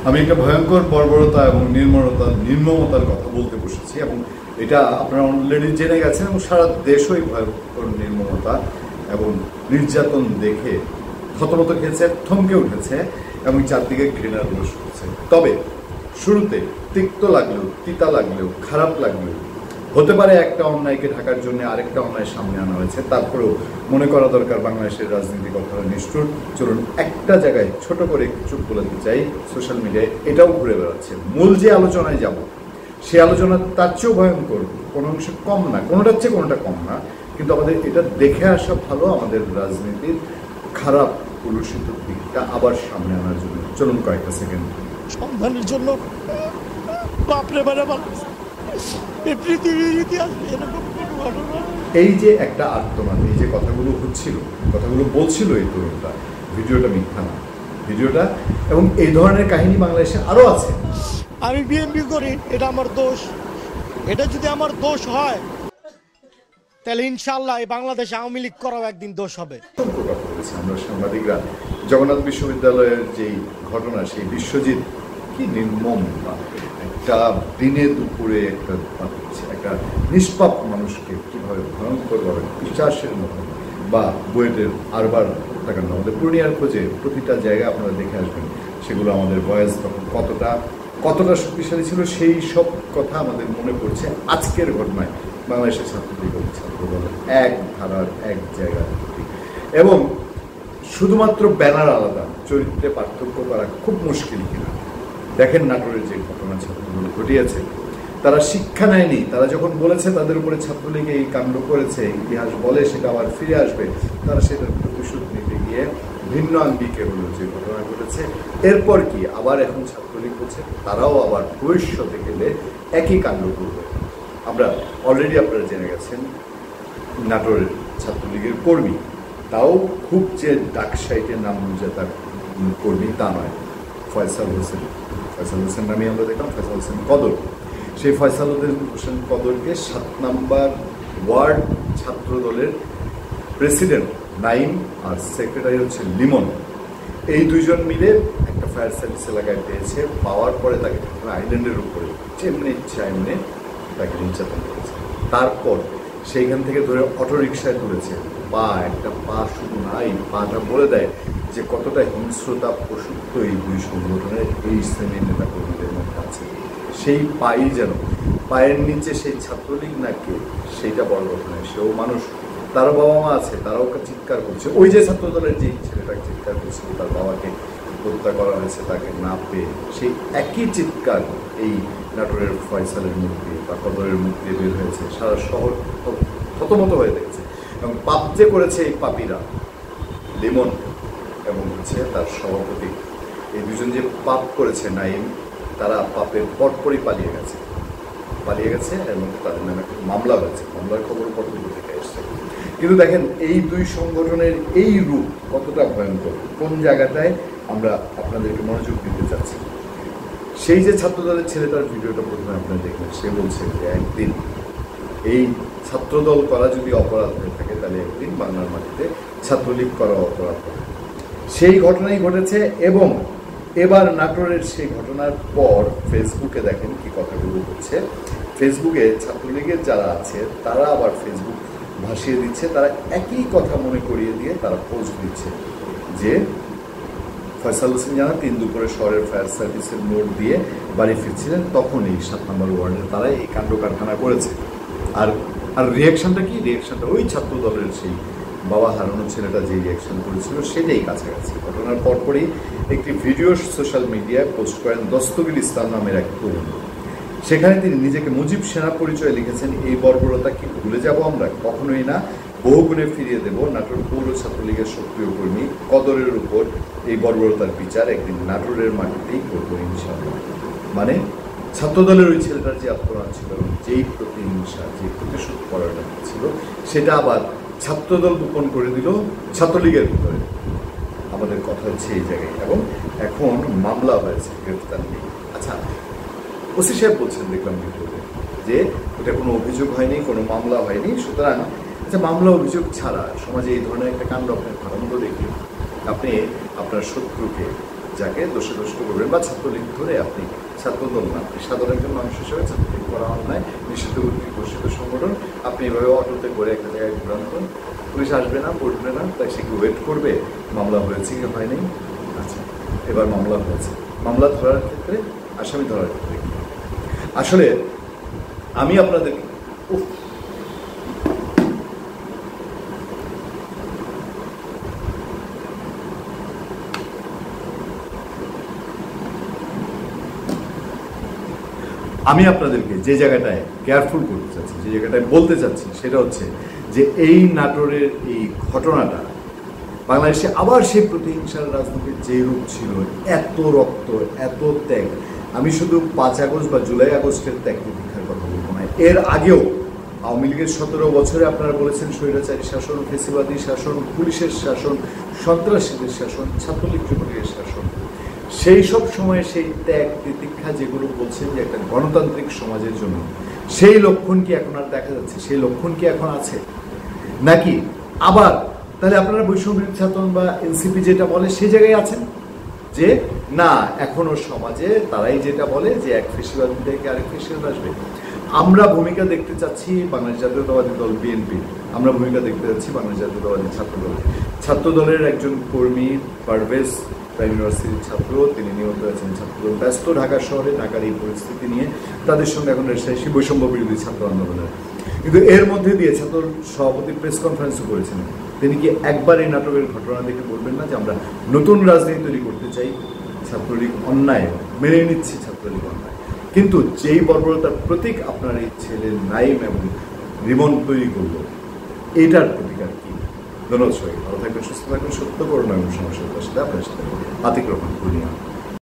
আমি একটা ভয়ঙ্কর বর্বরতা এবং নির্মমতার কথা বলতে বসেছি এবং এটা আপনারা অলরেডি জেনে গেছেন এবং সারা দেশই ভয়ঙ্কর নির্মমতা এবং নির্যাতন দেখে থতমত খেয়েছে, থমকে উঠেছে এবং চারদিকে ঘৃণার রোষ হচ্ছে। তবে শুরুতে তিক্ত লাগলেও, তিতা লাগলেও, খারাপ লাগলেও হতে পারে একটা অন্যায়কে ঢাকার জন্য আরেকটা অন্যায় সামনে আনা হয়েছে, তারপরেও মনে করা দরকার বাংলাদেশের রাজনীতি কতটা নিষ্ঠুর। চলুন একটা জায়গায় ছোট করে চুপ বলতে চাই, সোশ্যাল মিডিয়ায় এটাও ঘুরে বেড়াচ্ছে। মূল যে আলোচনায় যাব সে আলোচনা তার চেয়েও ভয়ঙ্কর, কোনো অংশে কম না, কোনোটার চেয়ে কোনোটা কম না, কিন্তু আমাদের এটা দেখে আসা ভালো আমাদের রাজনীতির খারাপ কলুষিত দিকটা আবার সামনে আনার জন্য। চলুন কয়েকটা সেকেন্ড সন্ধানের জন্য বাপরে বারে এই পৃথিবীর ইতিহাসে এরকম কোনো ঘটনা। এই যে একটা আত্মনাদ, এই যে কথাগুলো হচ্ছিল, কথাগুলো বলছিল এই তরুণটা, ভিডিওটা মিথ্যা না, ভিডিওটা এবং এই ধরনের কাহিনী বাংলাদেশে আরো আছে। আমি বিএনপি করি, এটা আমার দোষ। এটা যদি আমার দোষ হয় তাহলে ইনশাআল্লাহ এই বাংলাদেশে আওয়ামী লীগ করাও একদিন দোষ হবে। আমরা সাংবাদিকরা জগন্নাথ বিশ্ববিদ্যালয়ের যেই ঘটনা, সেই বিশ্বজিৎ কি নির্মম, একটা দিনে দুপুরে একটা নিষ্পাপ মানুষকে কীভাবে ভয়ঙ্করভাবে বিশ্বাসের মতো বা বুয়েটের আরবার হত্যাকাণ্ড, আমাদের পূর্ণিয়ার খোঁজে প্রতিটা জায়গায় আপনারা দেখে আসবেন, সেগুলো আমাদের ভয়েস তখন কতটা শক্তিশালী ছিল সেই সব কথা আমাদের মনে পড়ছে আজকের ঘটনায়। বাংলাদেশের ছাত্রলীগ ছাত্রদল এক ধারার এক জায়গায়, এবং শুধুমাত্র ব্যানার আলাদা, চরিত্রে পার্থক্য করা খুব মুশকিল কিনা। দেখেন নাটোরের যে ঘটনা ছাত্রগুলো ঘটিয়েছে, তারা শিক্ষা নেয়নি। তারা যখন বলেছে তাদের উপরে ছাত্রলীগ এই কাণ্ড করেছে, ইতিহাস বলে সেটা আবার ফিরে আসবে, তারা সেটার প্রতিশোধ নিতে গিয়ে ভিন্ন আঙ্গিকে হলো যে ঘটনা ঘটেছে। এরপর কি আবার এখন ছাত্রলীগ হচ্ছে, তারাও আবার ভবিষ্যতে গেলে একই কাণ্ড করবে। আমরা অলরেডি আপনারা জেনে গেছেন নাটোরের ছাত্রলীগের কর্মী, তাও খুব যে ডাকসাইটের নাম যে তার কর্মী তা নয়, ফয়সাল হোসেন নামে আমরা দেখলাম, ফয়সাল হোসেন কদর। সেই ফয়সাল হোসেন কদরকে 7 নম্বর ওয়ার্ড ছাত্র দলের প্রেসিডেন্ট নাইম আর সেক্রেটারি হচ্ছে লিমন, এই দুইজন মিলে একটা ফায়ার সার্ভিস এলাকায় পেয়েছে। পাওয়ার পরে তাকে আইল্যান্ডের উপরে যেমনি ইচ্ছা এমনি তাকে নির্যাতন করেছে। তারপর সেইখান থেকে ধরে অটোরিকশায় তুলেছে। একটা পা শুধু নাই, পাটা বলে দেয় যে কতটা হিংস্রতা পশুত্ব এই দুই সংগঠনের এই শ্রেণীর নেতা কর্মীদের মধ্যে আছে। সেই পায়ের নিচে সেই ছাত্রলীগ নাকি সেইটা বড় কথা নয়, সেও মানুষ, তারও বাবা মা আছে, তারাও চিৎকার করছে। ওই যে ছাত্র দলের যে ছেলেটাকে চিৎকার করছিল তার বাবাকে হত্যা করা হয়েছে তাকে না পেয়ে, সেই একই চিৎকার এই নাটোরের ফয়সালের মুখ দিয়ে বা কদরের মুখ দিয়ে বের হয়েছে। সারা শহর থতমত হয়ে দেখেছে। এবং পাপ যে করেছে এই পাপীরা, লিমন এবং হচ্ছে তার সভাপতি, এই দুজন যে পাপ করেছে নাইম, তারা পাপের পরপরই পালিয়ে গেছে এবং তাদের নামে মামলা হয়েছে। মামলার খবর পত্রিকা থেকে এসছে। কিন্তু দেখেন এই দুই সংগঠনের এই রূপ কতটা ভয়ঙ্কর, কোন জায়গাটায় আমরা আপনাদেরকে মনোযোগ দিতে চাচ্ছি। সেই যে ছাত্রদলের ছেলেটার ভিডিওটা প্রথমে আপনারা দেখলেন, সে বলছে যে একদিন এই ছাত্রদল করা যদি অপরাধ হয়ে থাকে তাহলে একদিন বাংলার মাটিতে ছাত্রলীগ করা অপরাধ হবে। সেই ঘটনাই ঘটেছে। এবং এবার নাটোরের সেই ঘটনার পর ফেসবুকে দেখেন কি কথাগুলো হচ্ছে। ফেসবুকে ছাত্রলীগের যারা আছে তারা আবার ফেসবুক ভাসিয়ে দিচ্ছে, তারা একই কথা মনে করিয়ে দিয়ে তারা পোস্ট দিচ্ছে যে ফয়সাল হোসেন জানা 3 দুপুরে শহরের ফায়ার সার্ভিসের মোড় দিয়ে বাড়ি ফিরছিলেন, তখন এই 7 নম্বর ওয়ার্ডের তারাই এই কাণ্ড কারখানা করেছে। আর রিয়াকশনটা কি? রিয়াকশনটা ওই ছাত্র দলের সেই বাবা হারানো ছেলেটা যে রিয়াকশন করেছিল সেটাই কাছাকাছি। ঘটনার পরপরই একটি ভিডিও সোশ্যাল মিডিয়ায় পোস্ট করেন দস্তগীর ইসলাম নামের এক তরুণ। সেখানে তিনি নিজেকে মুজিব সেনা পরিচয় লিখেছেন। এই বর্বরতা কি ভুলে যাব আমরা? কখনোই না, বহুগুণে ফিরিয়ে দেব। নাটোর পৌর ছাত্রলীগের সক্রিয় কর্মী কদরের উপর এই বর্বরতার বিচার একদিন নাটোরের মাটিতেই করবো ইনশাআল্লাহ। মানে ছাত্রদলের ওই ছেলেটার যে আত্মনাদ ছিল, যেই প্রতিহিংসা, যে প্রতিশোধ করাটা ছিল, সেটা আবার ছাত্রদল গোপন করে দিল ছাত্রলীগের ভিতরে। আমাদের কথা হচ্ছে এই জায়গায়। এবং এখন মামলা হয়েছে, গ্রেফতার নেই। আচ্ছা, ওসি সাহেব বলছেন, দেখলাম ভিডিওতে, যে এটা কোনো অভিযোগ হয়নি, কোনো মামলা হয়নি। সুতরাং আচ্ছা, মামলা অভিযোগ ছাড়া সমাজে এই ধরনের একটা কাণ্ড আপনার ভালো মতো দেখলে আপনি আপনার শত্রুকে যাকে দোষে করবেন বা ছাত্রলীগ ধরে আপনি ছাত্রদল না, আপনি সাধারণ একজন মানুষ হিসেবে ছাত্রলীগ করা অন্যায়, নিষিদ্ধ ঘোষিত সংগঠন, আপনি এভাবে অটোতে করে একটা জায়গায় ঘুরান করুন, পুলিশ আসবে না, পড়বে না, তাই সে কি ওয়েট করবে মামলা হয়েছে কি হয়নি? আচ্ছা, এবার মামলা হয়েছে, মামলা ধরার ক্ষেত্রে, আসামি ধরার ক্ষেত্রে আসলে আমি আপনাদের আমি আপনাদেরকে যে জায়গাটায় কেয়ারফুল করতে চাচ্ছি, যে জায়গাটায় বলতে চাচ্ছি, সেটা হচ্ছে যে এই নাটোরের এই ঘটনাটা বাংলাদেশে আবার সেই প্রতিহিংসার রাজনীতির যে রূপ ছিল, এত রক্ত, এত ত্যাগ, আমি শুধু 5 আগস্ট বা জুলাই আগস্টের ত্যাগ প্রতীক্ষার কথা বলবো না, এর আগেও আওয়ামী লীগের 17 বছরে আপনারা বলেছেন স্বৈরাচারী শাসন, ফেসিবাদী শাসন, পুলিশের শাসন, সন্ত্রাসীদের শাসন, ছাত্রলীগ যুবলীগের শাসন, সেই সব সময়ে সেই ত্যাগ প্রতীক্ষা যেগুলো বলছেন যে একটা গণতান্ত্রিক সমাজের জন্য, সেই লক্ষণ কি এখন আর দেখা যাচ্ছে? সেই লক্ষণ কি এখন আছে নাকি আবার তাহলে আপনারা বৈষম্য বিরোধী ছাত্র বা এনসিপি যেটা বলে সেই জায়গায় আছেন যে না, এখনো সমাজে তারাই যেটা বলে যে এক ফেসিবাদ থেকে আরেক ফেসিবাদ আসবে? আমরা ভূমিকা দেখতে চাচ্ছি বাংলাদেশ জাতীয়তাবাদী দল বিএনপি, আমরা ভূমিকা দেখতে চাচ্ছি বাংলাদেশ জাতীয়তাবাদী ছাত্রদলের একজন কর্মী পারভেজ প্রাইম ইউনিভার্সিটির ছাত্র, তিনি নিহত হয়েছেন ছাত্রদল ব্যস্ত ঢাকা শহরে, ঢাকার এই পরিস্থিতি নিয়ে তাদের সঙ্গে এখন রেশারেশি বৈষম্য বিরোধী ছাত্র আন্দোলনের। কিন্তু এর মধ্যে দিয়ে ছাত্র সভাপতি প্রেস কনফারেন্সও করেছেন, তিনি কি একবার এই নাটকের ঘটনা দেখে বলবেন না যে আমরা নতুন রাজনীতি তৈরি করতে চাই, ছাত্রলীগ অন্যায়, মেনে নিচ্ছি ছাত্রলীগ অন্যায়, কিন্তু যেই বর্বরতার প্রতীক আপনার এই ছেলে নাইম এবং রিমন তৈরি করলো, এইটার প্রতিকার কি? ধন্যবাদ সবাই, ভালো থাকবেন, সুস্থ থাকবেন, সত্য করুন এবং সমস্যার সাথে আপনার সাথে আতিক রহমান পূর্ণিমা।